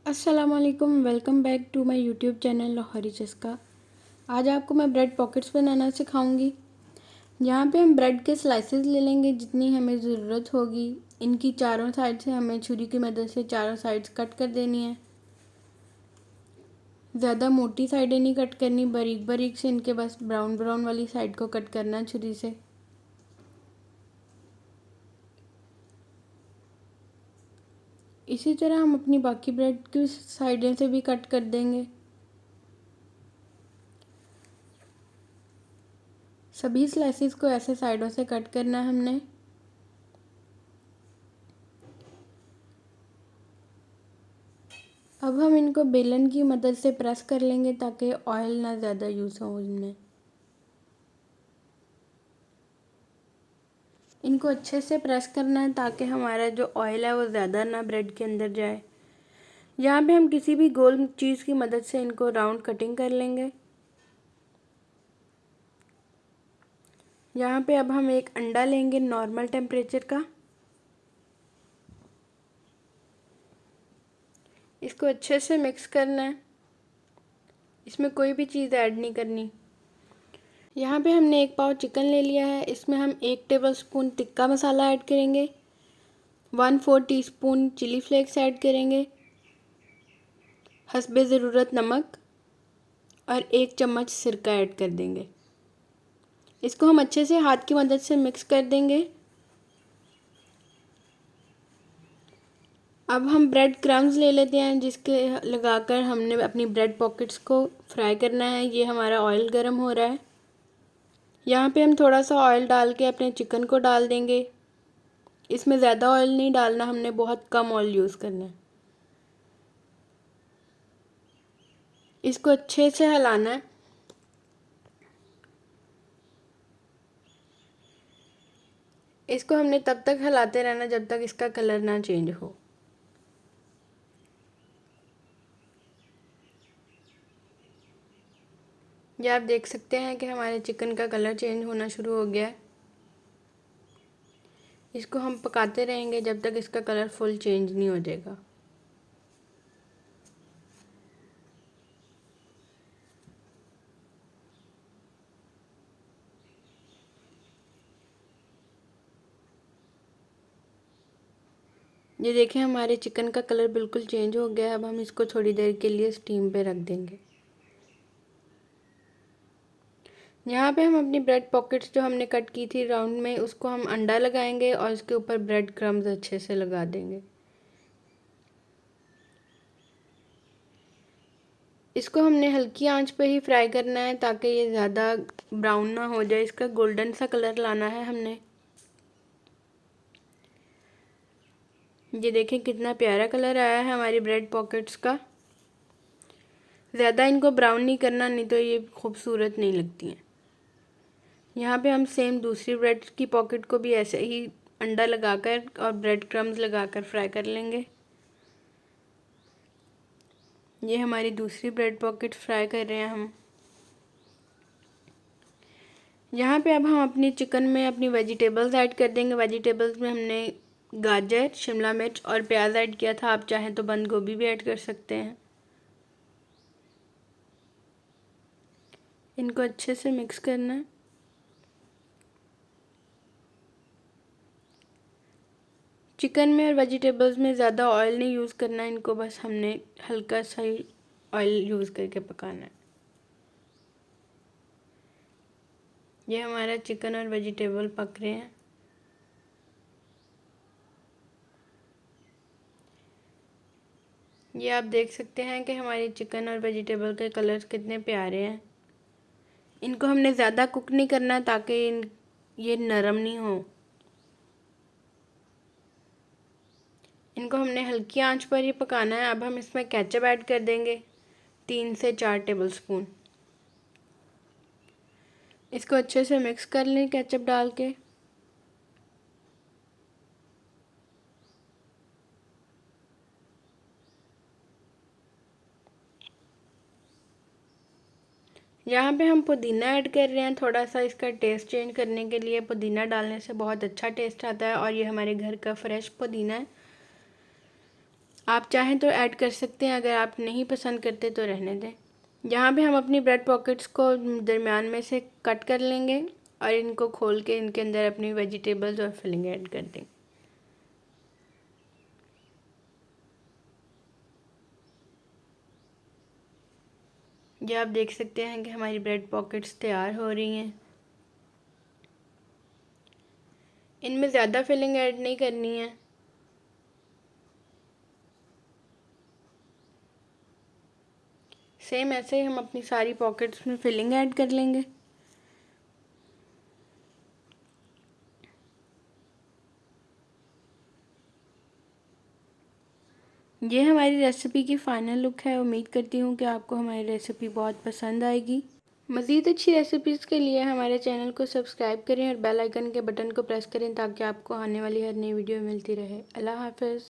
अस्सलाम वालेकुम, welcome back to my YouTube channel Lahori Chaska. आज आपको मैं ब्रेड पॉकेट्स बनाना सिखाऊंगी। यहाँ पे हम ब्रेड के स्लाइसेस ले लेंगे जितनी हमें ज़रूरत होगी। इनकी चारों साइड से हमें छुरी की मदद से चारों साइड्स कट कर देनी है। ज़्यादा मोटी साइडें नहीं कट करनी, बारीक बारीक से इनके बस ब्राउन ब्राउन वाली साइड को कट करना है छुरी से। इसी तरह हम अपनी बाकी ब्रेड की साइडें से भी कट कर देंगे। सभी स्लाइसेस को ऐसे साइडों से कट करना है हमने। अब हम इनको बेलन की मदद से प्रेस कर लेंगे ताकि ऑयल ना ज़्यादा यूज़ हो इनमें। इनको अच्छे से प्रेस करना है ताकि हमारा जो ऑयल है वो ज़्यादा ना ब्रेड के अंदर जाए। यहाँ पे हम किसी भी गोल चीज़ की मदद से इनको राउंड कटिंग कर लेंगे। यहाँ पे अब हम एक अंडा लेंगे नॉर्मल टेम्परेचर का। इसको अच्छे से मिक्स करना है, इसमें कोई भी चीज़ ऐड नहीं करनी। यहाँ पे हमने 1 पाव चिकन ले लिया है। इसमें हम 1 टेबलस्पून टिक्का मसाला ऐड करेंगे, 1/4 टीस्पून चिली फ्लेक्स ऐड करेंगे, हस्बे ज़रूरत नमक और 1 चम्मच सिरका ऐड कर देंगे। इसको हम अच्छे से हाथ की मदद से मिक्स कर देंगे। अब हम ब्रेड क्रम्स ले लेते हैं जिसके लगाकर हमने अपनी ब्रेड पॉकेट्स को फ्राई करना है। ये हमारा ऑयल गर्म हो रहा है। यहाँ पे हम थोड़ा सा ऑयल डाल के अपने चिकन को डाल देंगे। इसमें ज़्यादा ऑयल नहीं डालना, हमने बहुत कम ऑयल यूज़ करना है। इसको अच्छे से हिलाना है। इसको हमने तब तक हिलाते रहना जब तक इसका कलर ना चेंज हो। ये आप देख सकते हैं कि हमारे चिकन का कलर चेंज होना शुरू हो गया है। इसको हम पकाते रहेंगे जब तक इसका कलर फुल चेंज नहीं हो जाएगा। ये देखें हमारे चिकन का कलर बिल्कुल चेंज हो गया है। अब हम इसको थोड़ी देर के लिए स्टीम पे रख देंगे। यहाँ पे हम अपनी ब्रेड पॉकेट्स जो हमने कट की थी राउंड में, उसको हम अंडा लगाएंगे और उसके ऊपर ब्रेड क्रम्स अच्छे से लगा देंगे। इसको हमने हल्की आंच पे ही फ्राई करना है ताकि ये ज़्यादा ब्राउन ना हो जाए। इसका गोल्डन सा कलर लाना है हमने। ये देखें कितना प्यारा कलर आया है हमारी ब्रेड पॉकेट्स का। ज़्यादा इनको ब्राउन नहीं करना, नहीं तो ये खूबसूरत नहीं लगती हैं। यहाँ पे हम सेम दूसरी ब्रेड की पॉकेट को भी ऐसे ही अंडा लगाकर और ब्रेड क्रम्स लगाकर फ्राई कर लेंगे। ये हमारी दूसरी ब्रेड पॉकेट फ्राई कर रहे हैं हम। यहाँ पे अब हम अपनी चिकन में अपनी वेजिटेबल्स ऐड कर देंगे। वेजिटेबल्स में हमने गाजर, शिमला मिर्च और प्याज ऐड किया था। आप चाहें तो बंद गोभी भी ऐड कर सकते हैं। इनको अच्छे से मिक्स करना है। चिकन में और वेजिटेबल्स में ज़्यादा ऑयल नहीं यूज़ करना है। इनको बस हमने हल्का सा ही ऑयल यूज़ करके पकाना है। ये हमारा चिकन और वेजिटेबल पक रहे हैं। ये आप देख सकते हैं कि हमारी चिकन और वेजिटेबल के कलर्स कितने प्यारे हैं। इनको हमने ज़्यादा कुक नहीं करना ताकि ये नरम नहीं हो। इनको हमने हल्की आंच पर ही पकाना है। अब हम इसमें केचप ऐड कर देंगे 3 से 4 टेबलस्पून। इसको अच्छे से मिक्स कर लें केचप डाल के। यहाँ पे हम पुदीना ऐड कर रहे हैं थोड़ा सा इसका टेस्ट चेंज करने के लिए। पुदीना डालने से बहुत अच्छा टेस्ट आता है और ये हमारे घर का फ्रेश पुदीना है। आप चाहें तो ऐड कर सकते हैं, अगर आप नहीं पसंद करते तो रहने दें। यहाँ पे हम अपनी ब्रेड पॉकेट्स को दरमियान में से कट कर लेंगे और इनको खोल के इनके अंदर अपनी वेजिटेबल्स और फिलिंग ऐड कर देंगे। ये आप देख सकते हैं कि हमारी ब्रेड पॉकेट्स तैयार हो रही हैं। इनमें ज़्यादा फिलिंग ऐड नहीं करनी है। सेम ऐसे ही हम अपनी सारी पॉकेट्स में फिलिंग ऐड कर लेंगे। ये हमारी रेसिपी की फ़ाइनल लुक है। उम्मीद करती हूँ कि आपको हमारी रेसिपी बहुत पसंद आएगी। मज़ीद अच्छी रेसिपीज़ के लिए हमारे चैनल को सब्सक्राइब करें और बेल आइकन के बटन को प्रेस करें ताकि आपको आने वाली हर नई वीडियो मिलती रहे। अल्लाह हाफ़िज़।